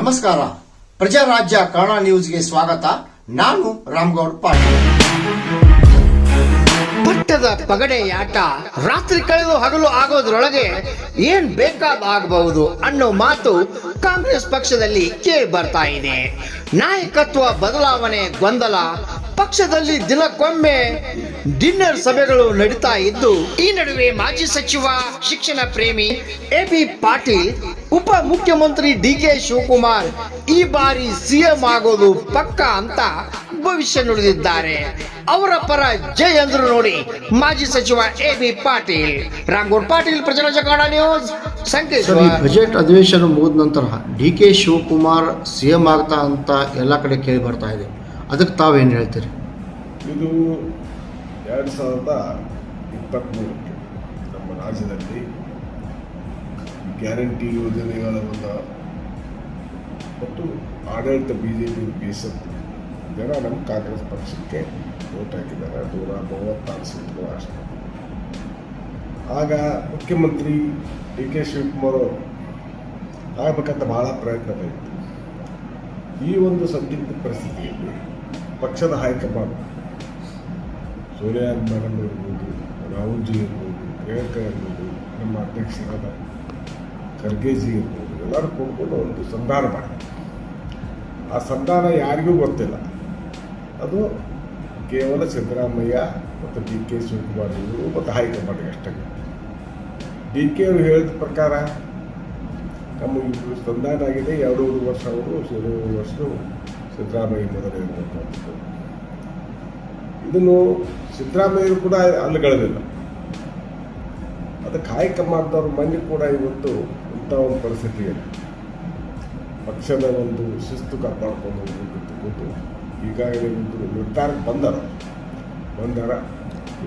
ನಮಸ್ಕಾರ. ಪ್ರಜಾರಾಜ್ಯ ಕನ್ನಡ ನ್ಯೂಸ್ಗೆ ಸ್ವಾಗತ. ನಾನು ರಾಮಗೌಡ ಪಾಟೀಲ್. ಪಟ್ಟದ ಪಗಡೆಯಾಟ ರಾತ್ರಿ ಕಳೆದು ಹಗಲು ಆಗೋದ್ರೊಳಗೆ ಏನ್ ಬೇಕಾಗಬಹುದು ಅನ್ನೋ ಮಾತು ಕಾಂಗ್ರೆಸ್ ಪಕ್ಷದಲ್ಲಿ ಕೇಳಿ ಬರ್ತಾ ಇದೆ. ನಾಯಕತ್ವ ಬದಲಾವಣೆ ಗೊಂದಲ, ಪಕ್ಷದಲ್ಲಿ ದಿನಕ್ಕೊಮ್ಮೆ ಡಿನ್ನರ್ ಸಭೆಗಳು ನಡೀತಾ ಇದ್ದು, ಈ ನಡುವೆ ಮಾಜಿ ಸಚಿವ ಶಿಕ್ಷಣ ಪ್ರೇಮಿ ಎಬಿ ಪಾಟೀಲ್, ಉಪ ಮುಖ್ಯಮಂತ್ರಿ ಡಿಕೆ ಶಿವಕುಮಾರ್ ಈ ಬಾರಿ ಸಿಎಂ ಆಗೋದು ಪಕ್ಕ ಅಂತ ಭವಿಷ್ಯ ನುಡಿದಿದ್ದಾರೆ. ಅವರ ಪರ ಜೈ ಅಂದ್ರು ನೋಡಿ ಮಾಜಿ ಸಚಿವ ಎಬಿ ಪಾಟೀಲ್. ರಾಮಗೌಡ ಪಾಟೀಲ್, ಪ್ರಜಾರಾಜ್ಯ ಕನ್ನಡ ನ್ಯೂಸ್, ಸಂಕೇಶ್ವರ. ಬಜೆಟ್ ಅಧಿವೇಶನ ಮುಗಿದ ನಂತರ ಡಿಕೆ ಶಿವಕುಮಾರ್ ಸಿಎಂ ಆಗ್ತಾ ಅಂತ ಎಲ್ಲ ಕಡೆ ಕೇಳಿ ಬರ್ತಾ ಇದೆ. ಅದಕ್ಕೆ ತಾವೇನು ಹೇಳ್ತೀರಿ? ಇದು 2023 ನಮ್ಮ ರಾಜ್ಯದಲ್ಲಿ ಗ್ಯಾರಂಟಿ ಯೋಜನೆಗಳ ಒಂದು ಮತ್ತು ಆಡಳಿತ BJP ಬೇಸತ್ತು ಜನ ನಮ್ಮ ಕಾಂಗ್ರೆಸ್ ಪಕ್ಷಕ್ಕೆ ವೋಟ್ ಹಾಕಿದ್ದಾರೆ. 136 ಸೀಟ್ಗಳು ಅಷ್ಟೇ. ಆಗ ಮುಖ್ಯಮಂತ್ರಿ ಡಿಕೆ ಶಿವಕುಮಾರ್ ಆಗಬೇಕಂತ ಬಹಳ ಪ್ರಯತ್ನಗಳಿತ್ತು. ಈ ಒಂದು ಸಂದಿಗ್ಧ ಪರಿಸ್ಥಿತಿಯಲ್ಲಿ ಪಕ್ಷದ ಹೈಕಮಾಂಡ್ ಸೋನಿಯಾ ಮೇಡಮ್ ಇರ್ಬೋದು, ರಾಹುಲ್ ಜಿ ಇರ್ಬೋದು, ಪ್ರಿಯಾಂಕಾ ಇರ್ಬೋದು, ನಮ್ಮ ಅಧ್ಯಕ್ಷರಾದ ಖರ್ಗೆಜಿ ಇರ್ಬೋದು, ಎಲ್ಲರೂ ಕೂಡ್ಕೊಂಡು ಒಂದು ಸಂಧಾನ ಮಾಡಿದ್ರು. ಆ ಸಂಧಾನ ಯಾರಿಗೂ ಗೊತ್ತಿಲ್ಲ. ಅದು ಕೇವಲ ಸಿದ್ದರಾಮಯ್ಯ ಮತ್ತು ಡಿ.ಕೆ. ಶಿವಕುಮಾರ್ ಇವರು ಮತ್ತು ಹೈಕಮಾಂಡ್ಗೆ ಅಷ್ಟೇ. ಡಿ.ಕೆ. ಅವರು ಹೇಳಿದ ಪ್ರಕಾರ ನಮ್ಮ ಇಬ್ಬರು ಸಂಧಾನ ಆಗಿದೆ. 2 ವರ್ಷ ಅವರು 2 ವರ್ಷ ಸಿದ್ದರಾಮಯ್ಯ ಮೊದಲೇ ಇರಬೇಕು ಅಂತ. ಇದನ್ನು ಸಿದ್ದರಾಮಯ್ಯರು ಕೂಡ ಅಲ್ಲಗಳೆದಿಲ್ಲ. ಅದಕ್ಕೆ ಹೈಕಮಾಂಡ್ದವ್ರ ಮನೆ ಕೂಡ ಇವತ್ತು ಇಂಥ ಒಂದು ಪರಿಸ್ಥಿತಿಯಲ್ಲಿ ಪಕ್ಷದ ಒಂದು ಶಿಸ್ತು ಕಾಪಾಡ್ಕೊಂಡು ಹೋಗ್ಬೇಕು. ಈಗಾಗಲೇ ಒಂದು ನಿರ್ಧಾರಕ್ಕೆ ಬಂದಾರ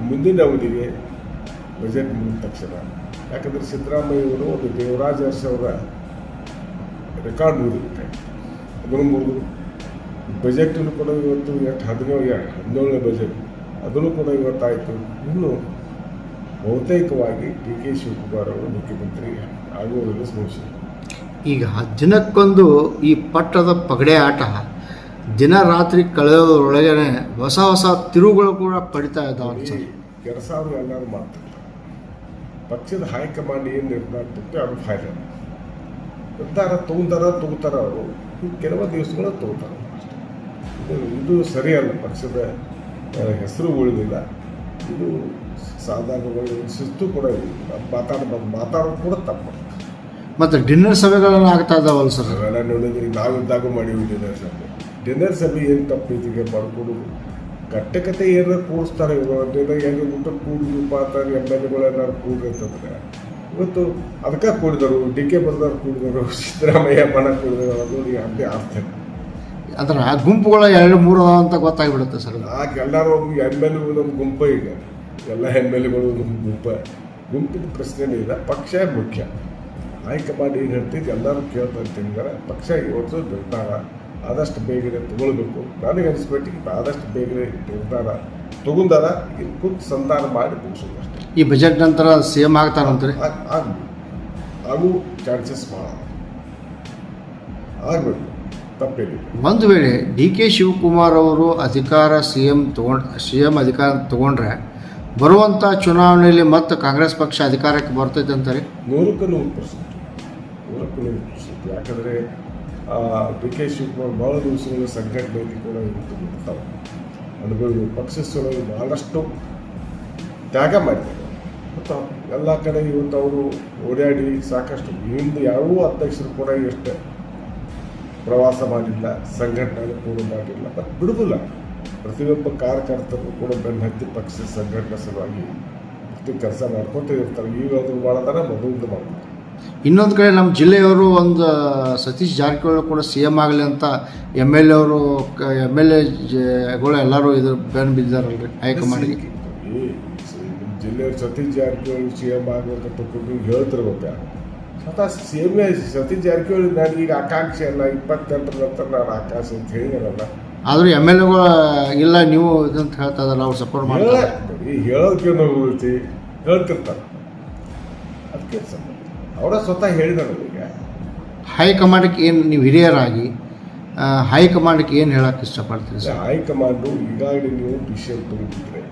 ಮುಂದಿನ ಅವಧಿಗೆ ಬಜೆಟ್ ಮುಗಿದ ತಕ್ಷಣ. ಯಾಕಂದರೆ ಸಿದ್ದರಾಮಯ್ಯವರು ಒಂದು ದೇವರಾಜ ಅರಸು ಅವರ ರೆಕಾರ್ಡ್ ಮುಗಿದಬೇಕಾಯ್ತು. ಅದನ್ನು ಮುಗಿದು ಬಜೆಟನ್ನು ಕೂಡ ಇವತ್ತು 17ನೇ ಬಜೆಟ್ ಅದನ್ನು ಕೂಡ ಇವತ್ತಾಯಿತು. ಇನ್ನು ಬಹುತೇಕವಾಗಿ ಡಿ.ಕೆ. ಶಿವಕುಮಾರ್ ಅವರು ಮುಖ್ಯಮಂತ್ರಿ ಆಗುವುದನ್ನು ಶ್ರಮಿಸಿದರು. ಈಗ ದಿನಕ್ಕೊಂದು ಈ ಪಟ್ಟದ ಪಗಡೆ ಆಟ ದಿನ ರಾತ್ರಿ ಕಳೆಯೋದ್ರೊಳಗನೆ ಹೊಸ ಹೊಸ ತಿರುವುಗಳು ಕೂಡ ಪಡಿತಾ ಇದ್ದಾವೆ ಸರ್. ಕೆಲಸ ಅವರು ಎಲ್ಲರೂ ಮಾಡ್ತಾರೆ. ಪಕ್ಷದ ಹೈಕಮಾಂಡ್ ಏನು ನಿರ್ಧಾರ ತಪ್ಪಿ ಅದು ಫಾಯ್ದೆ ನಿರ್ಧಾರ ತಗೋತಾರ ಅವರು. ಕೆಲವು ದಿವಸಗಳು ತಗೋತಾರೆ ಅಷ್ಟೇ. ಇದು ಸರಿಯಲ್ಲ. ಪಕ್ಷದ ಹೆಸರು ಉಳಿದಿಲ್ಲ. ಇದು ಸಾಧಾರಣವಾಗಿ ಶಿಸ್ತು ಕೂಡ ಇಲ್ಲ. ಮಾತಾಡೋದು ಕೂಡ ತಪ್ಪು. ಮತ್ತು ಡಿನ್ನರ್ ಸಭೆಗಳನ್ನು ಆಗ್ತಾ ಇದ್ದಾವಲ್ಲ ಸರ್. ಅವೆಲ್ಲ ನೋಡಿದ್ರೆ ನಾವಿದ್ದಾಗ ಮಾಡೀವಿ ಡಿನ್ನರ್ ಸಭೆ ಏನು ತಪ್ಪೈತಿ? ಈಗ ಮಾಡ್ಕೊಡೋದು ಕಟ್ಟೆ ಏನಾರು ಕೂಡಿಸ್ತಾರೆ. ಹೆಂಗೆ ಊಟ ಕೂಡಿದಪ್ಪ ಅಂತಾರೆ. MLA ಕೂಡಿರ್ತಂದ್ರೆ ಇವತ್ತು ಅದಕ್ಕೆ ಕೂಡಿದರು. ಡಿ.ಕೆ. ಬರ್ದವ್ರು ಕೂಡಿದರು, ಸಿದ್ದರಾಮಯ್ಯ ಮನ ಕೂಡಿದರು. ಅದು ಅದೇ ಅರ್ಥ ಅಂದ್ರೆ ಆ ಗುಂಪುಗಳ 2-3 ಅಂತ ಗೊತ್ತಾಗ್ಬಿಡುತ್ತೆ ಸರ್. ಆಗ ಎಲ್ಲರೂ MLA ಒಂದು ಗುಂಪ. ಈಗ ಎಲ್ಲ MLAಗಳು ಒಂದು ಗುಂಪಿನ ಪ್ರಶ್ನೆನೇ ಇಲ್ಲ. ಪಕ್ಷ ಮುಖ್ಯ. ಹೈಕಮಾಂಡ್ ಏನು ಹೇಳ್ತಿದ್ದು ಎಲ್ಲರೂ ಕೇಳ್ತಾ ಇರ್ತಿದ್ದಾರೆ. ಪಕ್ಷ ಇವತ್ತು ನಿರ್ಧಾರ ಆದಷ್ಟು ಬೇಗನೆ ತಗೊಳ್ಬೇಕು. ನನಗೆ ಅನಿಸ್ಬಿಟ್ಟು ಆದಷ್ಟು ಬೇಗನೆ ನಿರ್ಧಾರ ತಗೊಂಡಾರ. ಇಲ್ಲಿ ಕೂತು ಸಂಧಾನ ಮಾಡಿ ಮುಗಿಸೋದು ಅಷ್ಟೇ. ಈ ಬಜೆಟ್ ನಂತರ ಸಿಎಂ ಆಗ್ತಾರಂತಾರೆ. ಆಗು ಚಾನ್ಸಸ್ ಭಾಳ ಆಗಬೇಕು, ತಪ್ಪೇನಿಲ್ಲ. ಒಂದು ವೇಳೆ ಡಿ.ಕೆ. ಶಿವಕುಮಾರ್ ಅವರು ಸಿಎಂ ಅಧಿಕಾರ ತಗೊಂಡ್ರೆ ಬರುವಂಥ ಚುನಾವಣೆಯಲ್ಲಿ ಮತ್ತೆ ಕಾಂಗ್ರೆಸ್ ಪಕ್ಷ ಅಧಿಕಾರಕ್ಕೆ ಬರ್ತೈತೆ ಅಂತಾರೆ. 100% ಯಾಕಂದರೆ ಡಿ.ಕೆ. ಶಿವಕುಮಾರ್ ಭಾಳ ದಿವಸಗಳ ಸಂಘಟನೆಯಲ್ಲಿ ಕೂಡ ಇವತ್ತು ಬಿಡ್ತಾರೆ. ಅನುಭವಿ ಪಕ್ಷದೊಳಗೆ ಭಾಳಷ್ಟು ತ್ಯಾಗ ಮಾಡಿದ್ದಾರೆ. ಮತ್ತು ಎಲ್ಲ ಕಡೆ ಇವತ್ತು ಅವರು ಓಡಾಡಿ ಸಾಕಷ್ಟು ಹಿಂದೆ ಯಾವ ಅಧ್ಯಕ್ಷರು ಕೂಡ ಎಷ್ಟು ಪ್ರವಾಸ ಮಾಡಿಲ್ಲ, ಸಂಘಟನೆ ಕೂಡ ಮಾಡಿಲ್ಲ. ಮತ್ತು ಬಿಡುವುದಿಲ್ಲ. ಪ್ರತಿಯೊಬ್ಬ ಕಾರ್ಯಕರ್ತರು ಕೂಡ ಬೆನ್ನು ಹತ್ತಿ ಪಕ್ಷ ಸಂಘಟನೆ ಸಲುವಾಗಿ ಕೆಲಸ ಮಾಡ್ಕೊತ ಇರ್ತಾರೆ. ಈಗ ಅದು ಮಾಡೋದಾರ ಮೊದಲಿಂದ ಮಾಡ್ತಾರೆ. ಇನ್ನೊಂದು ಕಡೆ ನಮ್ಮ ಜಿಲ್ಲೆಯವರು ಒಂದು ಸತೀಶ್ ಜಾರಕಿಹೊಳಿ ಕೂಡ ಸಿಎಂ ಆಗಲಿ ಅಂತ MLAಗಳು ಎಲ್ಲರೂ ಇದು ಬೆನ್ನು ಬಿದ್ದಾರಲ್ರಿ ಹೈಕಮಾಂಡ್ಗೆ. ಜಿಲ್ಲೆಯವರು ಸತೀಶ್ ಜಾರಕಿಹೊಳಿ ಸಿಎಂ ಆಗಬೇಕಂತ ಹೇಳ್ತಿರ್ಬೇಕು. ಸ್ವತಃ ಸತೀಶ್ ಜಾರಕಿಹೊಳಿ ನನಗೀಗ ಆಕಾಂಕ್ಷೆ ಅಲ್ಲ, 28 ನಂತರ ನಾನು ಆಕಾಂಕ್ಷೆ ಅಂತ ಹೇಳಿದಾರಲ್ಲ. ಆದರೂ MLAಗಳು ಇಲ್ಲ ನೀವು ಇದಂತ ಹೇಳ್ತಾ ಇದಾರೆ. ಅವ್ರು ಸಪೋರ್ಟ್ ಮಾಡ್ತಾರೆ. ಹೇಳೋದಕ್ಕೆ ಹೋಗ್ತಿ ಹೇಳ್ತಿರ್ತಾರೆ. ಅದಕ್ಕೆ ಅವರ ಸ್ವತಃ ಹೇಳಿದಾರೆ. ಈಗ ಹೈಕಮಾಂಡ್ಗೆ ಏನು ನೀವು ಹಿರಿಯರಾಗಿ ಹೈಕಮಾಂಡ್ಗೆ ಏನು ಹೇಳಕ್ಕೆ ಇಷ್ಟಪಡ್ತೀರಿ ಸರ್? ಹೈಕಮಾಂಡು ಈಗಾಗಲೇ ನೀವು ಡಿಸಿಷನ್ ತಗೊಂಡಿದ್ರೆ,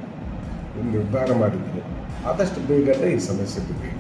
ನೀವು ನಿರ್ಧಾರ ಮಾಡಿದ್ರೆ ಆದಷ್ಟು ಬೇಗನೆ ಈ ಸಮಸ್ಯೆ ಬಗ್ಗೆ